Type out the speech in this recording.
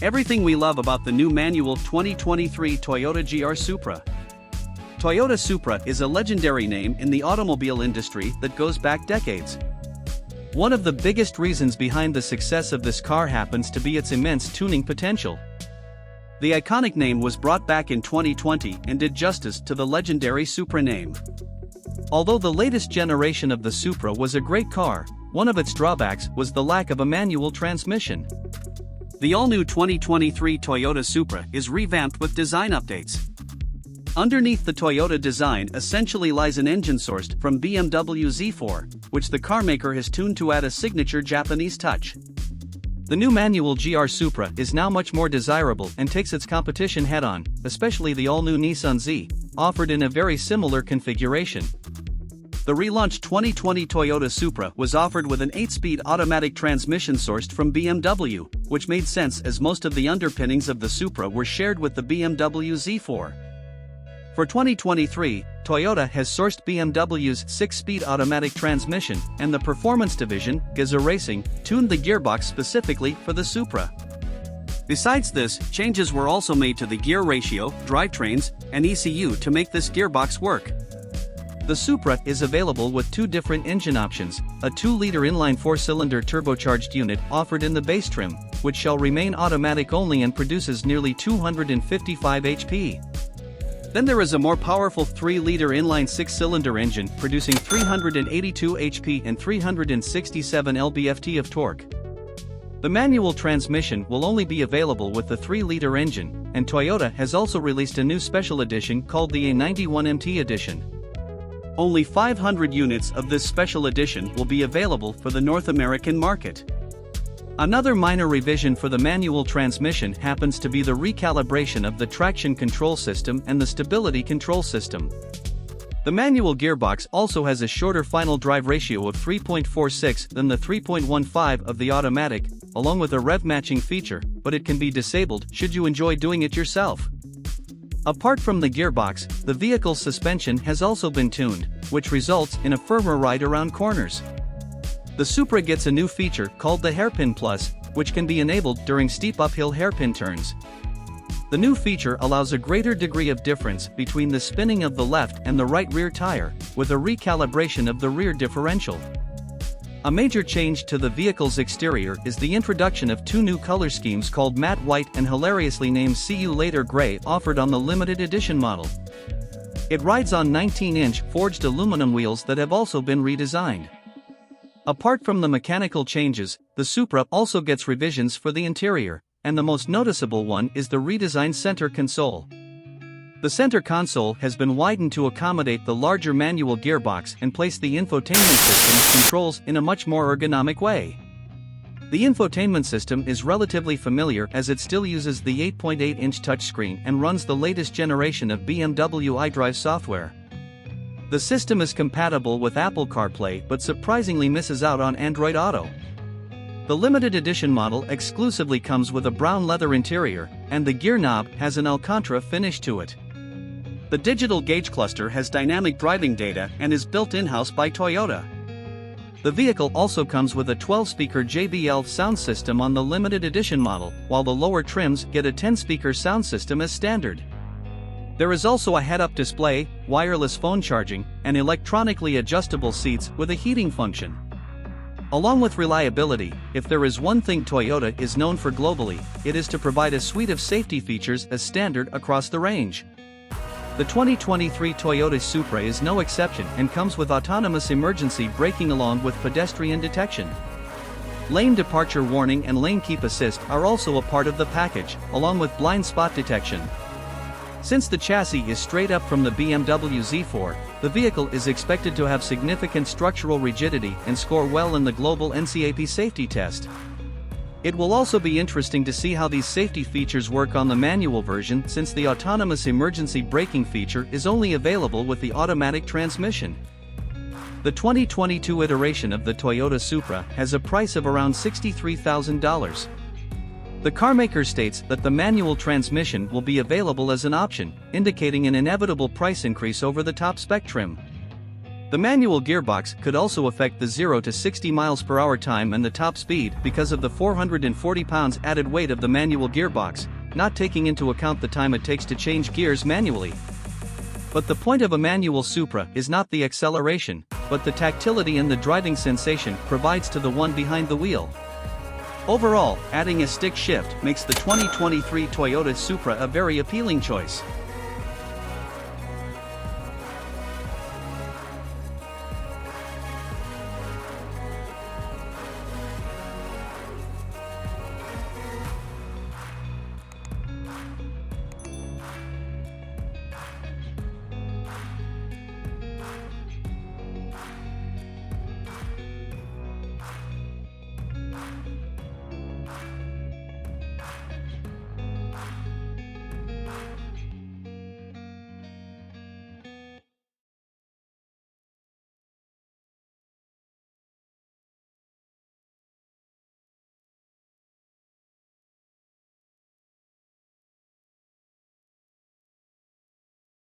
Everything we love about the new manual 2023 Toyota GR Supra. Toyota Supra is a legendary name in the automobile industry that goes back decades. One of the biggest reasons behind the success of this car happens to be its immense tuning potential. The iconic name was brought back in 2020 and did justice to the legendary Supra name. Although the latest generation of the Supra was a great car, one of its drawbacks was the lack of a manual transmission. The all-new 2023 Toyota Supra is revamped with design updates. Underneath the Toyota design essentially lies an engine sourced from BMW Z4, which the carmaker has tuned to add a signature Japanese touch. The new manual GR Supra is now much more desirable and takes its competition head-on, especially the all-new Nissan Z, offered in a very similar configuration. The relaunched 2020 Toyota Supra was offered with an 8-speed automatic transmission sourced from BMW, which made sense as most of the underpinnings of the Supra were shared with the BMW Z4. For 2023, Toyota has sourced BMW's 6-speed automatic transmission, and the performance division, GR Racing, tuned the gearbox specifically for the Supra. Besides this, changes were also made to the gear ratio, drivetrains, and ECU to make this gearbox work. The Supra is available with two different engine options, a 2-liter inline 4-cylinder turbocharged unit offered in the base trim, which shall remain automatic only and produces nearly 255 HP. Then there is a more powerful 3-liter inline 6-cylinder engine producing 382 HP and 367 lb-ft of torque. The manual transmission will only be available with the 3-liter engine, and Toyota has also released a new special edition called the A91MT edition. Only 500 units of this special edition will be available for the North American market. Another minor revision for the manual transmission happens to be the recalibration of the traction control system and the stability control system. The manual gearbox also has a shorter final drive ratio of 3.46 than the 3.15 of the automatic, along with a rev matching feature, but it can be disabled should you enjoy doing it yourself. Apart from the gearbox, the vehicle's suspension has also been tuned, which results in a firmer ride around corners. The Supra gets a new feature called the Hairpin Plus, which can be enabled during steep uphill hairpin turns. The new feature allows a greater degree of difference between the spinning of the left and the right rear tire, with a recalibration of the rear differential. A major change to the vehicle's exterior is the introduction of two new color schemes called Matte White and hilariously named See You Later Gray offered on the limited edition model. It rides on 19-inch forged aluminum wheels that have also been redesigned. Apart from the mechanical changes, the Supra also gets revisions for the interior, and the most noticeable one is the redesigned center console. The center console has been widened to accommodate the larger manual gearbox and place the infotainment system controls in a much more ergonomic way. The infotainment system is relatively familiar as it still uses the 8.8-inch touchscreen and runs the latest generation of BMW iDrive software. The system is compatible with Apple CarPlay but surprisingly misses out on Android Auto. The limited edition model exclusively comes with a brown leather interior, and the gear knob has an Alcantara finish to it. The digital gauge cluster has dynamic driving data and is built in-house by Toyota. The vehicle also comes with a 12-speaker JBL sound system on the limited edition model, while the lower trims get a 10-speaker sound system as standard. There is also a head-up display, wireless phone charging, and electronically adjustable seats with a heating function. Along with reliability, if there is one thing Toyota is known for globally, it is to provide a suite of safety features as standard across the range. The 2023 Toyota Supra is no exception and comes with autonomous emergency braking along with pedestrian detection. Lane departure warning and lane keep assist are also a part of the package, along with blind spot detection. Since the chassis is straight up from the BMW Z4, the vehicle is expected to have significant structural rigidity and score well in the global NCAP safety test. It will also be interesting to see how these safety features work on the manual version since the autonomous emergency braking feature is only available with the automatic transmission. The 2022 iteration of the Toyota Supra has a price of around $63,000. The carmaker states that the manual transmission will be available as an option, indicating an inevitable price increase over the top spec trim. The manual gearbox could also affect the 0 to 60 miles per hour time and the top speed because of the 440 pounds added weight of the manual gearbox, not taking into account the time it takes to change gears manually. But the point of a manual Supra is not the acceleration, but the tactility and the driving sensation provides to the one behind the wheel. Overall, adding a stick shift makes the 2023 Toyota Supra a very appealing choice.